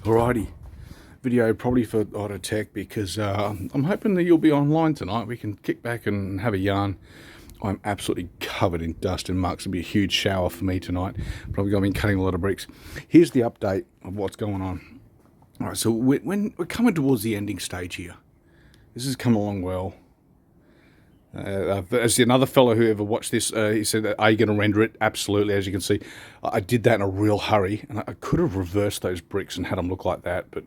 Alrighty, video probably for ottertech because I'm hoping that you'll be online tonight. We can kick back and have a yarn. I'm absolutely covered in dust and muck. It'll be a huge shower for me tonight. Probably going to be cutting a lot of bricks. Here's the update of what's going on. Alright, so we're coming towards the ending stage here. This has come along well. As another fellow who ever watched this, he said, are you going to render it? Absolutely. As you can see, I did that in a real hurry, and I could have reversed those bricks and had them look like that, but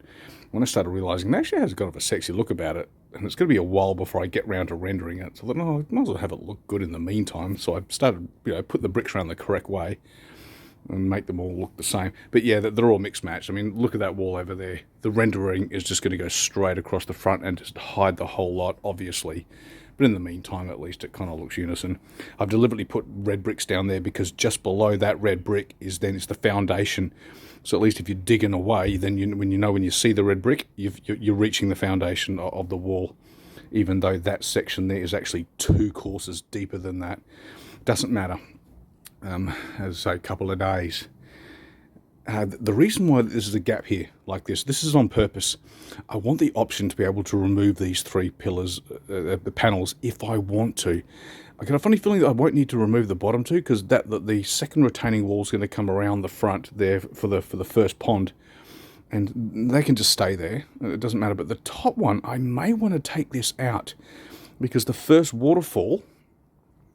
when I started realizing it actually has got a sexy look about it, and it's going to be a while before I get round to rendering it, so I thought, no, I might as well have it look good in the meantime. So I started, put the bricks around the correct way and make them all look the same. But yeah, they're all mixed match. I mean, look at that wall over there. The rendering is just going to go straight across the front and just hide the whole lot, obviously. But in the meantime, at least it kind of looks unison. I've deliberately put red bricks down there because just below that red brick is the foundation. So at least if you're digging away, then when you see the red brick, you're reaching the foundation of the wall. Even though that section there is actually 2 courses deeper than that. Doesn't matter. As I say, a couple of days. The reason why this is a gap here like this is on purpose. I want the option to be able to remove these 3 pillars, the panels, if I want to. I got a funny feeling that I won't need to remove the bottom 2 because the second retaining wall is going to come around the front there for the first pond, and they can just stay there. It doesn't matter. But the top one, I may want to take this out because the first waterfall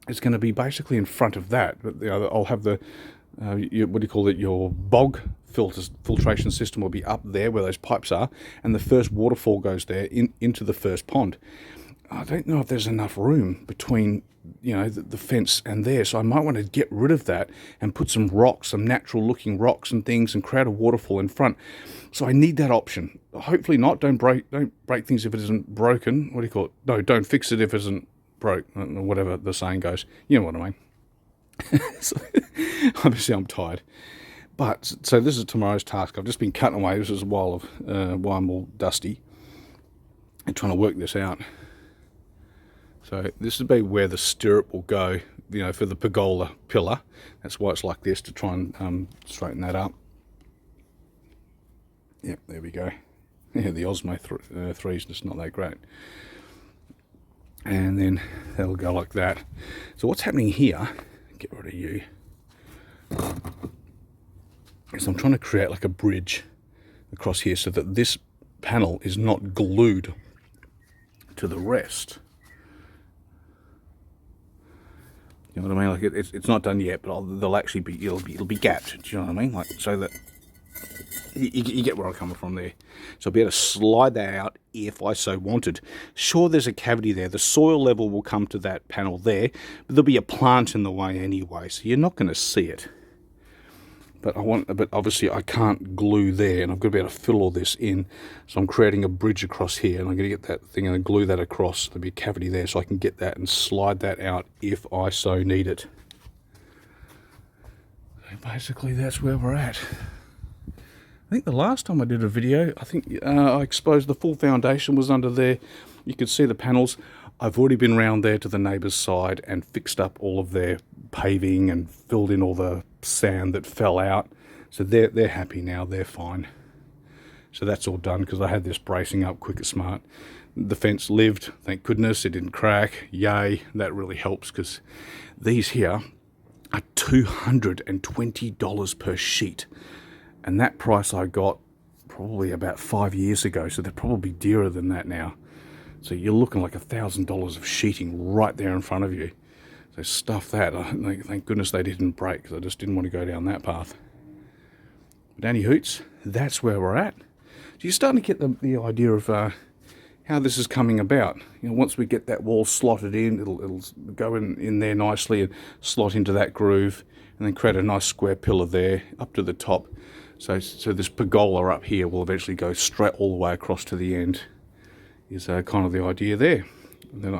is going to be basically in front of that. But I'll have the what do you call it, your bog filtration system will be up there where those pipes are, and the first waterfall goes there into the first pond. I don't know if there's enough room between the fence and there, so I might want to get rid of that and put some rocks, some natural looking rocks and things, and create a waterfall in front. So I need that option. Hopefully not. Don't break things if it isn't broken. What do you call it? No, don't fix it if it isn't broke, or whatever the saying goes. You know what I mean. So, obviously I'm tired, but so this is tomorrow's task. I've just been cutting away. This is a while I'm all dusty and trying to work this out. So this would be where the stirrup will go, for the pergola pillar. That's why it's like this, to try and straighten that up. Yep, there we go. Yeah, the Osmo 3 is just not that great. And then that'll go like that. So what's happening here, get rid of you, is I'm trying to create like a bridge across here so that this panel is not glued to the rest. You know what I mean? Like it's not done yet, but they'll actually be, it'll be gapped. Do you know what I mean? Like, so that you get where I'm coming from there. So I'll be able to slide that out if I so wanted. Sure, there's a cavity there. The soil level will come to that panel there, but there'll be a plant in the way anyway, so you're not going to see it. But obviously I can't glue there, and I've got to be able to fill all this in. So I'm creating a bridge across here, and I'm going to get that thing and glue that across. There'll be a cavity there, so I can get that and slide that out if I so need it. So basically that's where we're at. I think the last time I did a video, I think I exposed the full foundation was under there. You could see the panels. I've already been round there to the neighbour's side and fixed up all of their paving and filled in all the sand that fell out. So they're happy now, they're fine. So that's all done because I had this bracing up quick and smart. The fence lived, thank goodness, it didn't crack. Yay, that really helps because these here are $220 per sheet. And that price I got probably about 5 years ago, so they're probably dearer than that now. So you're looking like $1,000 of sheeting right there in front of you. So stuff that. Thank goodness they didn't break, because I just didn't want to go down that path. But any hoots, that's where we're at. So you're starting to get the idea of how this is coming about. Once we get that wall slotted in, it'll go in there nicely and slot into that groove, and then create a nice square pillar there up to the top. So this pergola up here will eventually go straight all the way across to the end, is kind of the idea there. And then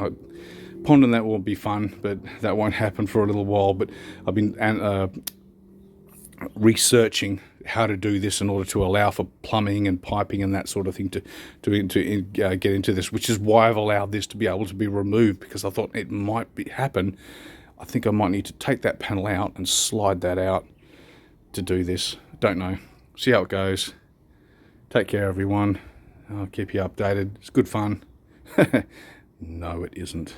ponding that will be fun, but that won't happen for a little while. But I've been researching how to do this in order to allow for plumbing and piping and that sort of thing to get into this, which is why I've allowed this to be able to be removed, because I thought it might happen. I think I might need to take that panel out and slide that out to do this. Don't know. See how it goes. Take care, everyone. I'll keep you updated. It's good fun. No, it isn't.